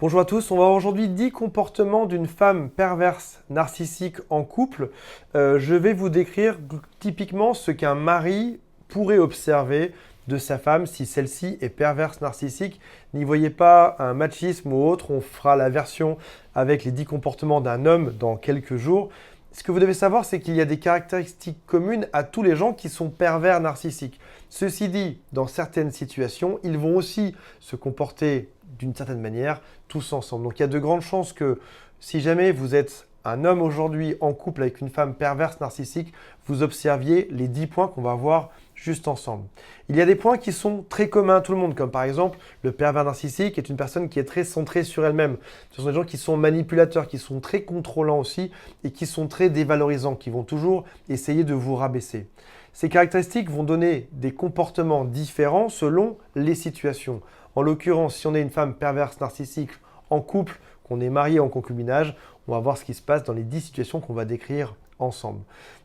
Bonjour à tous, on va voir aujourd'hui 10 comportements d'une femme perverse narcissique en couple. Je vais vous décrire typiquement ce qu'un mari pourrait observer de sa femme si celle-ci est perverse narcissique. N'y voyez pas un machisme ou autre, on fera la version avec les 10 comportements d'un homme dans quelques jours. Ce que vous devez savoir, c'est qu'il y a des caractéristiques communes à tous les gens qui sont pervers narcissiques. Ceci dit, dans certaines situations, ils vont aussi se comporter d'une certaine manière tous ensemble. Donc il y a de grandes chances que si jamais vous êtes un homme aujourd'hui en couple avec une femme perverse narcissique, vous observiez les 10 points qu'on va voir juste ensemble. Il y a des points qui sont très communs à tout le monde, comme par exemple le pervers narcissique est une personne qui est très centrée sur elle-même. Ce sont des gens qui sont manipulateurs, qui sont très contrôlants aussi et qui sont très dévalorisants, qui vont toujours essayer de vous rabaisser. Ces caractéristiques vont donner des comportements différents selon les situations. En l'occurrence, si on est une femme perverse narcissique en couple, qu'on est marié en concubinage, on va voir ce qui se passe dans les 10 situations qu'on va décrire ensemble.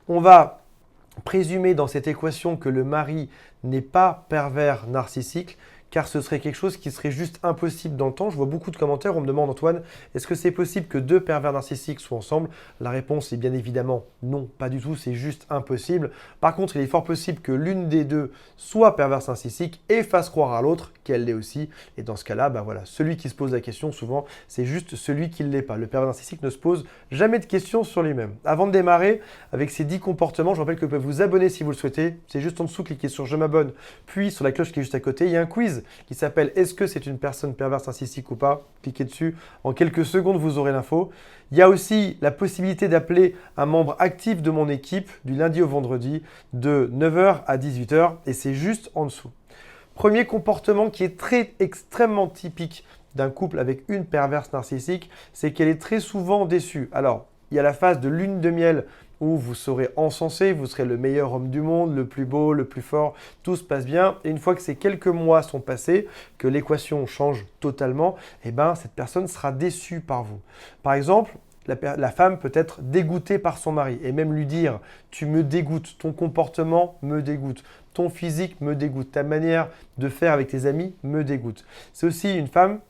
On va présumer dans cette équation que le mari n'est pas pervers narcissique, car ce serait quelque chose qui serait juste impossible dans le temps. Je vois beaucoup de commentaires, on me demande Antoine, est-ce que c'est possible que deux pervers narcissiques soient ensemble? La réponse est bien évidemment non, pas du tout, c'est juste impossible. Par contre, il est fort possible que l'une des deux soit perverse narcissique et fasse croire à l'autre qu'elle l'est aussi. Et dans ce cas-là, voilà, celui qui se pose la question souvent, c'est juste celui qui ne l'est pas. Le pervers narcissique ne se pose jamais de questions sur lui-même. Avant de démarrer avec ces 10 comportements, je rappelle que vous pouvez vous abonner si vous le souhaitez. C'est juste en dessous, cliquez sur je m'abonne, puis sur la cloche qui est juste à côté. Il y a un quiz qui s'appelle « Est-ce que c'est une personne perverse narcissique ou pas ?» Cliquez dessus. En quelques secondes, vous aurez l'info. Il y a aussi la possibilité d'appeler un membre actif de mon équipe du lundi au vendredi de 9h à 18h et c'est juste en dessous. Premier comportement qui est extrêmement typique d'un couple avec une perverse narcissique, c'est qu'elle est très souvent déçue. Alors, il y a la phase de lune de miel où vous serez encensé, vous serez le meilleur homme du monde, le plus beau, le plus fort, tout se passe bien. Et une fois que ces quelques mois sont passés, que l'équation change totalement, cette personne sera déçue par vous. Par exemple, la femme peut être dégoûtée par son mari et même lui dire « tu me dégoûtes, ton comportement me dégoûte, ton physique me dégoûte, ta manière de faire avec tes amis me dégoûte ». C'est aussi une femme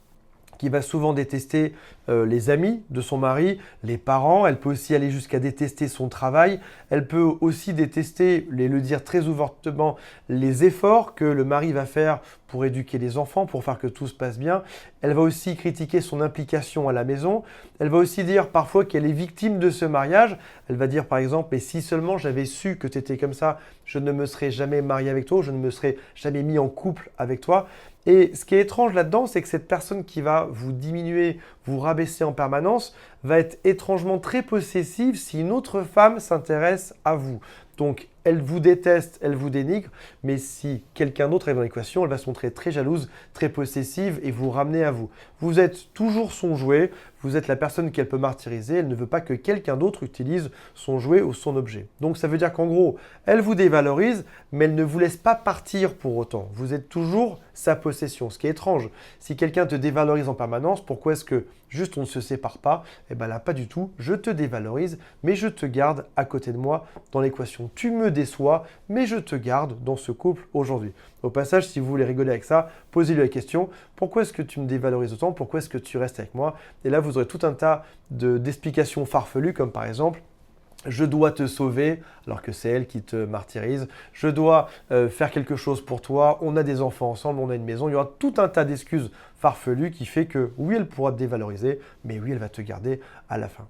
qui va souvent détester les amis de son mari, les parents. Elle peut aussi aller jusqu'à détester son travail. Elle peut aussi détester, le dire très ouvertement, les efforts que le mari va faire pour éduquer les enfants, pour faire que tout se passe bien. Elle va aussi critiquer son implication à la maison. Elle va aussi dire parfois qu'elle est victime de ce mariage. Elle va dire par exemple « mais si seulement j'avais su que tu étais comme ça, je ne me serais jamais marié avec toi, je ne me serais jamais mis en couple avec toi ». Et ce qui est étrange là-dedans, c'est que cette personne qui va vous diminuer, vous rabaisser en permanence, va être étrangement très possessive si une autre femme s'intéresse à vous. Donc, elle vous déteste, elle vous dénigre, mais si quelqu'un d'autre est dans l'équation, elle va se montrer très jalouse, très possessive et vous ramener à vous. Vous êtes toujours son jouet, vous êtes la personne qu'elle peut martyriser, elle ne veut pas que quelqu'un d'autre utilise son jouet ou son objet. Donc ça veut dire qu'en gros, elle vous dévalorise, mais elle ne vous laisse pas partir pour autant. Vous êtes toujours sa possession, ce qui est étrange. Si quelqu'un te dévalorise en permanence, pourquoi est-ce que juste on ne se sépare pas? Là, pas du tout. Je te dévalorise, mais je te garde à côté de moi dans l'équation. Tu me déçois, mais je te garde dans ce couple aujourd'hui. Au passage, si vous voulez rigoler avec ça, posez-lui la question, pourquoi est-ce que tu me dévalorises autant? Pourquoi est-ce que tu restes avec moi? Et là, vous aurez tout un tas d'explications farfelues, comme par exemple, je dois te sauver, alors que c'est elle qui te martyrise. Je dois faire quelque chose pour toi. On a des enfants ensemble, on a une maison. Il y aura tout un tas d'excuses farfelues qui fait que oui, elle pourra te dévaloriser, mais oui, elle va te garder à la fin.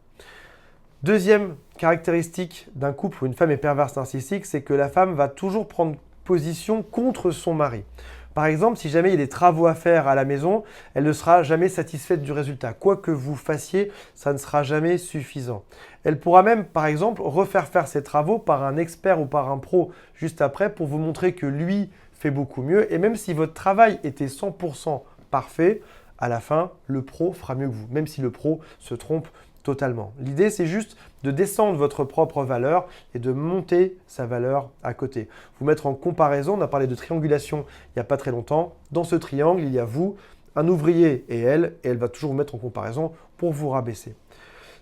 Deuxième caractéristique d'un couple où une femme est perverse narcissique, c'est que la femme va toujours prendre position contre son mari. Par exemple, si jamais il y a des travaux à faire à la maison, elle ne sera jamais satisfaite du résultat. Quoi que vous fassiez, ça ne sera jamais suffisant. Elle pourra même, par exemple, refaire faire ses travaux par un expert ou par un pro juste après pour vous montrer que lui fait beaucoup mieux. Et même si votre travail était 100% parfait, à la fin, le pro fera mieux que vous, même si le pro se trompe totalement. L'idée, c'est juste de descendre votre propre valeur et de monter sa valeur à côté. Vous mettre en comparaison, on a parlé de triangulation il n'y a pas très longtemps. Dans ce triangle, il y a vous, un ouvrier et elle va toujours vous mettre en comparaison pour vous rabaisser.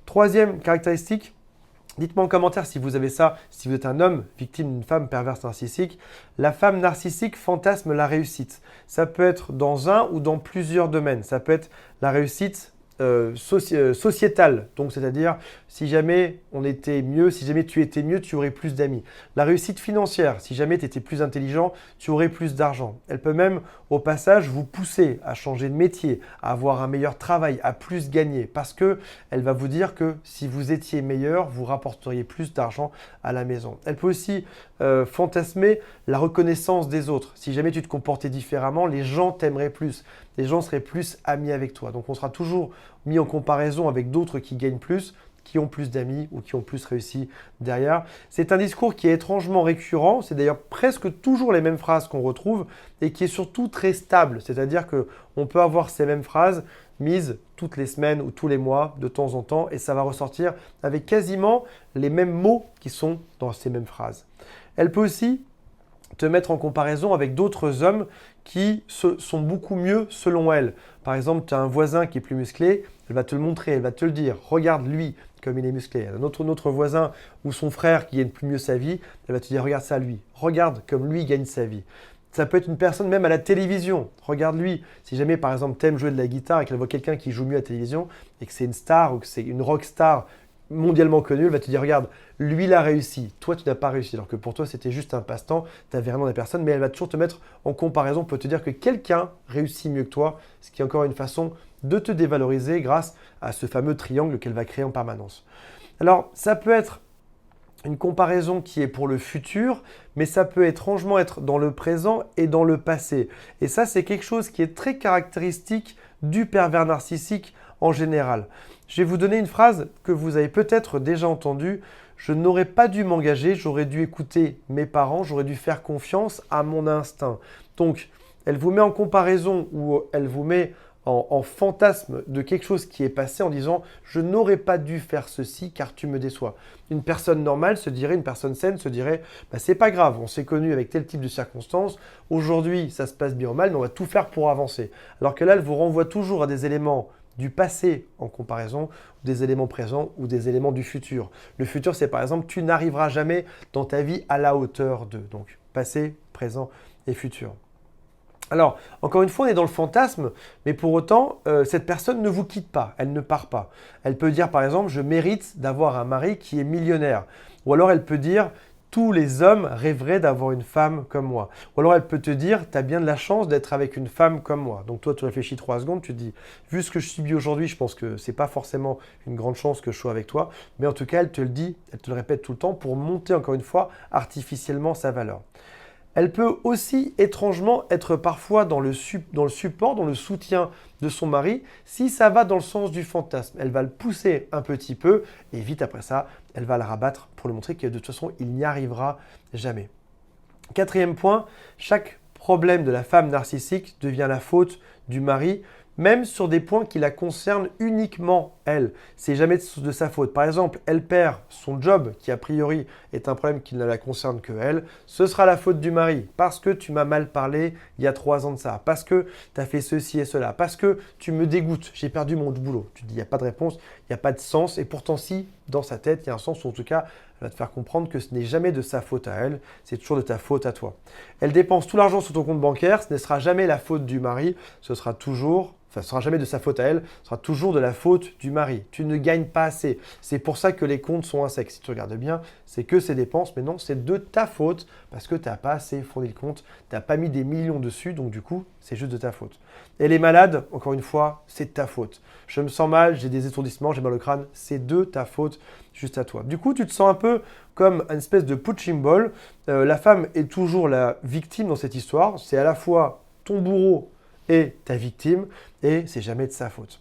Troisième caractéristique, Dites-moi en commentaire si vous avez ça, si vous êtes un homme victime d'une femme perverse narcissique. La femme narcissique fantasme la réussite. Ça peut être dans un ou dans plusieurs domaines. Ça peut être la réussite sociétale. Donc, c'est-à-dire, si jamais on était mieux, si jamais tu étais mieux, tu aurais plus d'amis. La réussite financière. Si jamais tu étais plus intelligent, tu aurais plus d'argent. Elle peut même, au passage, vous pousser à changer de métier, à avoir un meilleur travail, à plus gagner. Parce qu'elle va vous dire que si vous étiez meilleur, vous rapporteriez plus d'argent à la maison. Elle peut aussi fantasmer la reconnaissance des autres. Si jamais tu te comportais différemment, les gens t'aimeraient plus. Les gens seraient plus amis avec toi. Donc on sera toujours mis en comparaison avec d'autres qui gagnent plus, qui ont plus d'amis ou qui ont plus réussi derrière. C'est un discours qui est étrangement récurrent. C'est d'ailleurs presque toujours les mêmes phrases qu'on retrouve et qui est surtout très stable. C'est-à-dire qu'on peut avoir ces mêmes phrases mises toutes les semaines ou tous les mois de temps en temps et ça va ressortir avec quasiment les mêmes mots qui sont dans ces mêmes phrases. Elle peut aussi te mettre en comparaison avec d'autres hommes qui sont beaucoup mieux selon elle. Par exemple, tu as un voisin qui est plus musclé, elle va te le montrer, elle va te le dire. Regarde lui comme il est musclé. Un autre voisin ou son frère qui gagne plus mieux sa vie, elle va te dire regarde ça lui. Regarde comme lui gagne sa vie. Ça peut être une personne même à la télévision. Regarde lui. Si jamais par exemple tu aimes jouer de la guitare et qu'elle voit quelqu'un qui joue mieux à la télévision et que c'est une star ou que c'est une rock star mondialement connu, elle va te dire regarde, lui il a réussi, toi tu n'as pas réussi, alors que pour toi c'était juste un passe-temps, tu n'avais rien dans la personne, mais elle va toujours te mettre en comparaison, peut te dire que quelqu'un réussit mieux que toi, ce qui est encore une façon de te dévaloriser grâce à ce fameux triangle qu'elle va créer en permanence. Alors ça peut être une comparaison qui est pour le futur, mais ça peut étrangement être dans le présent et dans le passé. Et ça, c'est quelque chose qui est très caractéristique du pervers narcissique en général. Je vais vous donner une phrase que vous avez peut-être déjà entendue. Je n'aurais pas dû m'engager, j'aurais dû écouter mes parents, j'aurais dû faire confiance à mon instinct. Donc, elle vous met en comparaison ou elle vous met en fantasme de quelque chose qui est passé en disant « je n'aurais pas dû faire ceci car tu me déçois ». Une personne normale se dirait, une personne saine se dirait bah, « c'est pas grave, on s'est connus avec tel type de circonstances, aujourd'hui ça se passe bien ou mal, mais on va tout faire pour avancer ». Alors que là, elle vous renvoie toujours à des éléments du passé en comparaison, des éléments présents ou des éléments du futur. Le futur, c'est par exemple, tu n'arriveras jamais dans ta vie à la hauteur de. Donc, passé, présent et futur. Alors, encore une fois, on est dans le fantasme, mais pour autant, cette personne ne vous quitte pas, elle ne part pas. Elle peut dire, par exemple, je mérite d'avoir un mari qui est millionnaire. Ou alors, elle peut dire, tous les hommes rêveraient d'avoir une femme comme moi. Ou alors, elle peut te dire, tu as bien de la chance d'être avec une femme comme moi. Donc, toi, tu réfléchis 3 secondes, tu te dis, vu ce que je subis aujourd'hui, je pense que ce n'est pas forcément une grande chance que je sois avec toi. Mais en tout cas, elle te le dit, elle te le répète tout le temps pour monter, encore une fois, artificiellement sa valeur. Elle peut aussi étrangement être parfois dans le support, dans le soutien de son mari, si ça va dans le sens du fantasme. Elle va le pousser un petit peu et vite après ça, elle va le rabattre pour lui montrer que de toute façon, il n'y arrivera jamais. 4e point, chaque problème de la femme narcissique devient la faute du mari, même sur des points qui la concernent uniquement elle. C'est jamais de sa faute. Par exemple, elle perd son job, qui a priori est un problème qui ne la concerne que elle. Ce sera la faute du mari, parce que tu m'as mal parlé il y a 3 ans de ça, parce que tu as fait ceci et cela, parce que tu me dégoûtes, j'ai perdu mon boulot. Tu te dis, il n'y a pas de réponse, il n'y a pas de sens. Et pourtant, si, dans sa tête, il y a un sens, ou en tout cas, elle va te faire comprendre que ce n'est jamais de sa faute à elle, c'est toujours de ta faute à toi. Elle dépense tout l'argent sur ton compte bancaire, ce ne sera jamais la faute du mari, ce sera jamais de sa faute à elle, ce sera toujours de la faute du mari. Tu ne gagnes pas assez. C'est pour ça que les comptes sont insecs. Si tu regardes bien, c'est que ses dépenses, mais non, c'est de ta faute parce que tu n'as pas assez fourni le compte, tu n'as pas mis des millions dessus, donc du coup, c'est juste de ta faute. Elle est malade, encore une fois, c'est de ta faute. Je me sens mal, j'ai des étourdissements, j'ai mal au crâne, c'est de ta faute, juste à toi. Du coup, tu te sens un peu comme une espèce de punching ball. La femme est toujours la victime dans cette histoire. C'est à la fois ton bourreau et ta victime, et c'est jamais de sa faute.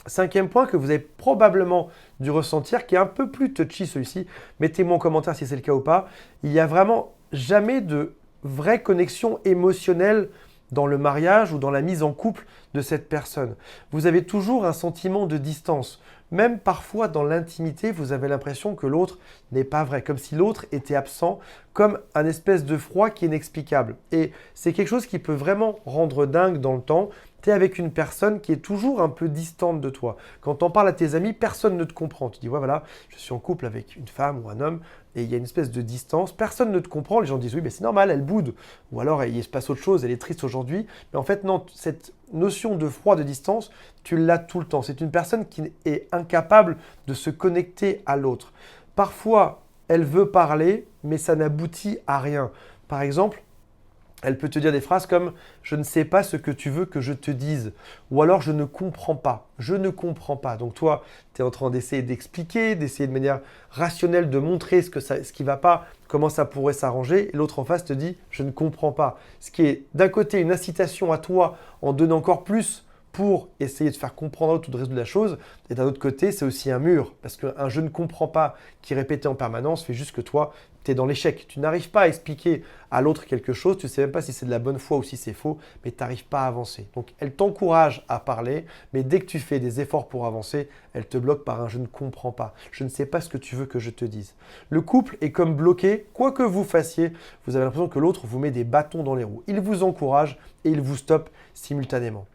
5e point que vous avez probablement dû ressentir, qui est un peu plus touchy celui-ci, mettez-moi en commentaire si c'est le cas ou pas, il n'y a vraiment jamais de vraie connexion émotionnelle dans le mariage ou dans la mise en couple de cette personne. Vous avez toujours un sentiment de distance. Même parfois dans l'intimité, vous avez l'impression que l'autre n'est pas vrai, comme si l'autre était absent, comme un espèce de froid qui est inexplicable. Et c'est quelque chose qui peut vraiment rendre dingue dans le temps. tu es avec une personne qui est toujours un peu distante de toi. Quand tu en parles à tes amis, personne ne te comprend. Tu dis, ouais, voilà, je suis en couple avec une femme ou un homme et il y a une espèce de distance. Personne ne te comprend. Les gens disent, oui, mais c'est normal, elle boude. Ou alors, il se passe autre chose, elle est triste aujourd'hui. Mais en fait, non, cette notion de froid, de distance, tu l'as tout le temps. C'est une personne qui est incapable de se connecter à l'autre. Parfois, elle veut parler, mais ça n'aboutit à rien. Par exemple, elle peut te dire des phrases comme « je ne sais pas ce que tu veux que je te dise » ou alors « je ne comprends pas ». Je ne comprends pas. Donc toi, tu es en train d'essayer d'expliquer, d'essayer de manière rationnelle de montrer ce qui ne va pas, comment ça pourrait s'arranger. Et l'autre en face te dit « je ne comprends pas ». Ce qui est d'un côté une incitation à toi en donnant encore plus pour essayer de faire comprendre à l'autre ou de résoudre la chose. Et d'un autre côté, c'est aussi un mur. Parce qu'un je ne comprends pas qui est répété en permanence fait juste que toi, tu es dans l'échec. Tu n'arrives pas à expliquer à l'autre quelque chose. Tu ne sais même pas si c'est de la bonne foi ou si c'est faux, mais tu n'arrives pas à avancer. Donc, elle t'encourage à parler, mais dès que tu fais des efforts pour avancer, elle te bloque par un je ne comprends pas. Je ne sais pas ce que tu veux que je te dise. Le couple est comme bloqué. Quoi que vous fassiez, vous avez l'impression que l'autre vous met des bâtons dans les roues. Il vous encourage et il vous stoppe simultanément.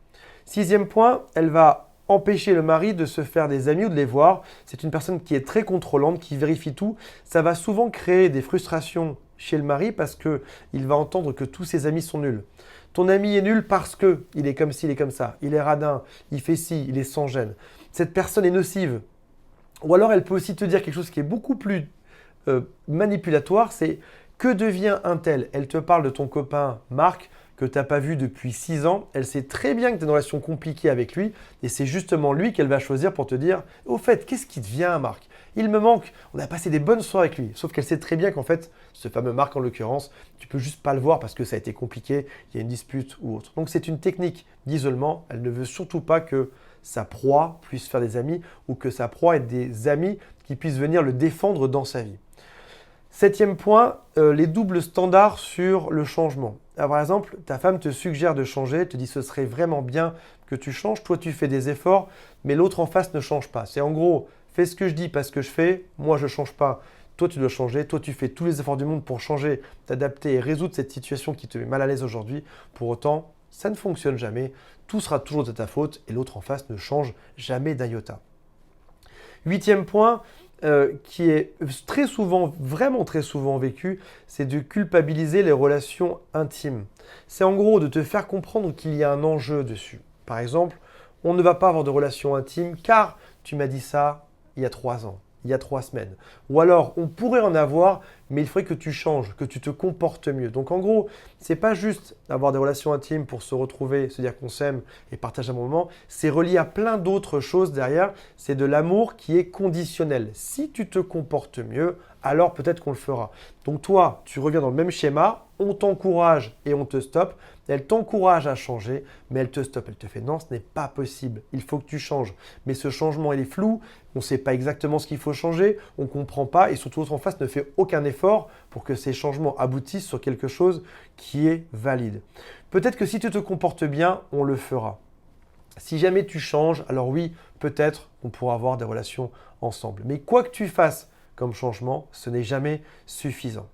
6e point, elle va empêcher le mari de se faire des amis ou de les voir. C'est une personne qui est très contrôlante, qui vérifie tout. Ça va souvent créer des frustrations chez le mari parce qu'il va entendre que tous ses amis sont nuls. Ton ami est nul parce qu'il est comme ci, il est comme ça. Il est radin, il fait ci, il est sans gêne. Cette personne est nocive. Ou alors elle peut aussi te dire quelque chose qui est beaucoup plus manipulatoire, c'est « que devient un tel ?» Elle te parle de ton copain Marc, que tu n'as pas vu depuis 6 ans, elle sait très bien que tu es dans une relation compliquée avec lui et c'est justement lui qu'elle va choisir pour te dire « Au fait, qu'est-ce qui devient Marc ? Il me manque, on a passé des bonnes soirées avec lui. » Sauf qu'elle sait très bien qu'en fait, ce fameux Marc en l'occurrence, tu peux juste pas le voir parce que ça a été compliqué, il y a une dispute ou autre. Donc c'est une technique d'isolement, elle ne veut surtout pas que sa proie puisse faire des amis ou que sa proie ait des amis qui puissent venir le défendre dans sa vie. 7e point, les doubles standards sur le changement. Alors, par exemple, ta femme te suggère de changer, te dit ce serait vraiment bien que tu changes, toi tu fais des efforts, mais l'autre en face ne change pas. C'est en gros, fais ce que je dis parce que je fais, moi je ne change pas, toi tu dois changer, toi tu fais tous les efforts du monde pour changer, t'adapter et résoudre cette situation qui te met mal à l'aise aujourd'hui. Pour autant, ça ne fonctionne jamais, tout sera toujours de ta faute et l'autre en face ne change jamais d'un iota. 8e point, qui est très souvent, vraiment très souvent vécu, c'est de culpabiliser les relations intimes. C'est en gros de te faire comprendre qu'il y a un enjeu dessus. Par exemple, on ne va pas avoir de relations intimes car tu m'as dit ça il y a 3 ans, il y a 3 semaines. Ou alors, on pourrait en avoir, mais il faudrait que tu changes, que tu te comportes mieux. Donc en gros, c'est pas juste avoir des relations intimes pour se retrouver, se dire qu'on s'aime et partager un moment. C'est relié à plein d'autres choses derrière. C'est de l'amour qui est conditionnel. Si tu te comportes mieux, alors peut-être qu'on le fera. Donc toi, tu reviens dans le même schéma, on t'encourage et on te stoppe. Elle t'encourage à changer, mais elle te stoppe. Elle te fait non, ce n'est pas possible. Il faut que tu changes. Mais ce changement, il est flou. On ne sait pas exactement ce qu'il faut changer. On ne comprend pas et surtout l'autre en face ne fait aucun effort pour que ces changements aboutissent sur quelque chose qui est valide. Peut-être que si tu te comportes bien, on le fera. Si jamais tu changes, alors oui, peut-être on pourra avoir des relations ensemble. Mais quoi que tu fasses comme changement, ce n'est jamais suffisant.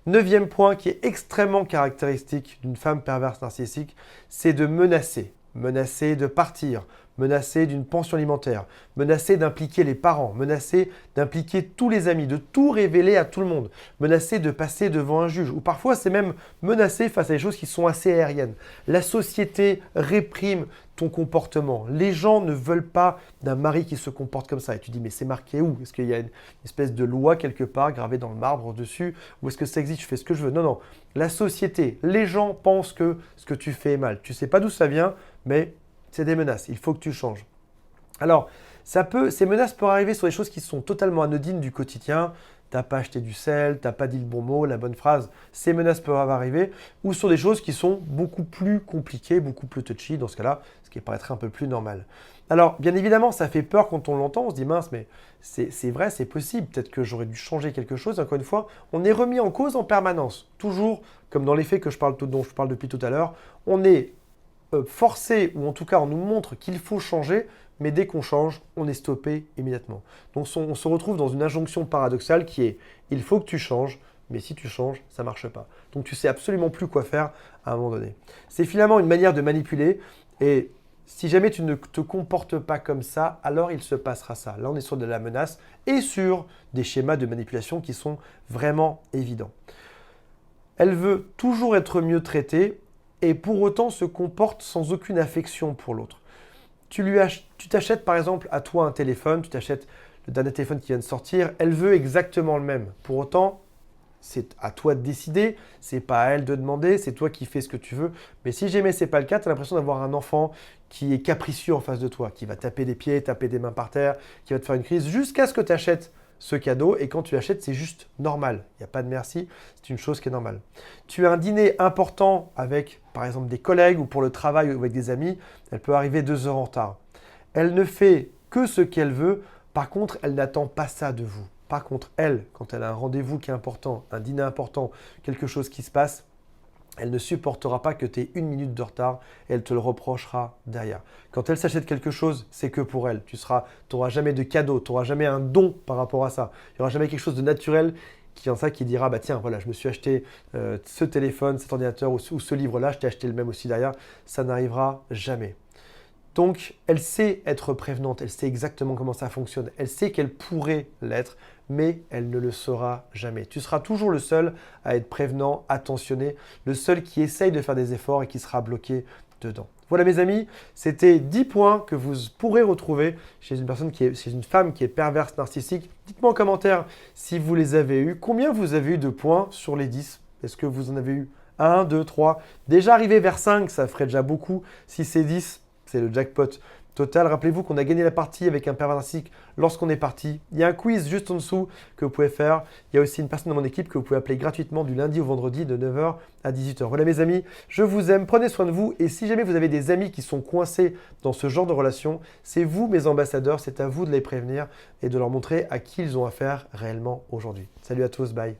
9e point qui est extrêmement caractéristique d'une femme perverse narcissique, c'est de menacer. Menacer de partir, menacer d'une pension alimentaire, menacer d'impliquer les parents, menacer d'impliquer tous les amis, de tout révéler à tout le monde, menacer de passer devant un juge, ou parfois c'est même menacer face à des choses qui sont assez aériennes. La société réprime ton comportement. Les gens ne veulent pas d'un mari qui se comporte comme ça. Et tu dis, mais c'est marqué où? Est-ce qu'il y a une espèce de loi quelque part gravée dans le marbre dessus? Ou est-ce que ça existe? Je fais ce que je veux? Non, non. La société, les gens pensent que ce que tu fais est mal. Tu ne sais pas d'où ça vient, mais c'est des menaces. Il faut que tu changes. Alors, ces menaces peuvent arriver sur des choses qui sont totalement anodines du quotidien. Tu n'as pas acheté du sel, tu n'as pas dit le bon mot, la bonne phrase. Ces menaces peuvent arriver. Ou sur des choses qui sont beaucoup plus compliquées, beaucoup plus touchy dans ce cas-là, ce qui paraîtrait un peu plus normal. Alors, bien évidemment, ça fait peur quand on l'entend. On se dit, mince, mais c'est vrai, c'est possible. Peut-être que j'aurais dû changer quelque chose. Encore une fois, on est remis en cause en permanence. Toujours, comme dans les faits dont je parle depuis tout à l'heure, on est forcé, ou en tout cas on nous montre qu'il faut changer, mais dès qu'on change, on est stoppé immédiatement. Donc on se retrouve dans une injonction paradoxale qui est « il faut que tu changes », mais si tu changes, ça ne marche pas. Donc tu sais absolument plus quoi faire à un moment donné. C'est finalement une manière de manipuler et Si jamais tu ne te comportes pas comme ça, alors il se passera ça. Là, on est sur de la menace et sur des schémas de manipulation qui sont vraiment évidents. Elle veut toujours être mieux traitée et pour autant se comporte sans aucune affection pour l'autre. Tu t'achètes par exemple à toi un téléphone, tu t'achètes le dernier téléphone qui vient de sortir, elle veut exactement le même. Pour autant, c'est à toi de décider, c'est pas à elle de demander, c'est toi qui fais ce que tu veux. Mais si jamais c'est pas le cas, tu as l'impression d'avoir un enfant qui est capricieux en face de toi, qui va taper des pieds, taper des mains par terre, qui va te faire une crise jusqu'à ce que tu achètes ce cadeau. Et quand tu l'achètes, c'est juste normal. Il n'y a pas de merci, c'est une chose qui est normale. Tu as un dîner important avec, par exemple, des collègues ou pour le travail ou avec des amis, elle peut arriver 2 heures en retard. Elle ne fait que ce qu'elle veut, par contre, elle n'attend pas ça de vous. Par contre, elle, quand elle a un rendez-vous qui est important, un dîner important, quelque chose qui se passe, elle ne supportera pas que tu aies 1 minute de retard et elle te le reprochera derrière. Quand elle s'achète quelque chose, c'est que pour elle. Tu n'auras jamais de cadeau, tu n'auras jamais un don par rapport à ça. Il n'y aura jamais quelque chose de naturel qui dira bah tiens, voilà, je me suis acheté ce téléphone, cet ordinateur ou ce livre-là, je t'ai acheté le même aussi derrière. Ça n'arrivera jamais. Donc, elle sait être prévenante, elle sait exactement comment ça fonctionne, elle sait qu'elle pourrait l'être, mais elle ne le saura jamais. Tu seras toujours le seul à être prévenant, attentionné, le seul qui essaye de faire des efforts et qui sera bloqué dedans. Voilà mes amis, c'était 10 points que vous pourrez retrouver chez une femme qui est perverse narcissique. Dites-moi en commentaire si vous les avez eus. Combien vous avez eu de points sur les 10? Est-ce que vous en avez eu 1, 2, 3? Déjà arrivé vers 5, ça ferait déjà beaucoup. Si c'est 10, c'est le jackpot total. Rappelez-vous qu'on a gagné la partie avec un pervers narcissique lorsqu'on est parti. Il y a un quiz juste en dessous que vous pouvez faire. Il y a aussi une personne dans mon équipe que vous pouvez appeler gratuitement du lundi au vendredi de 9 h à 18 h. Voilà mes amis, je vous aime, prenez soin de vous et si jamais vous avez des amis qui sont coincés dans ce genre de relation, c'est vous mes ambassadeurs, c'est à vous de les prévenir et de leur montrer à qui ils ont affaire réellement aujourd'hui. Salut à tous, bye.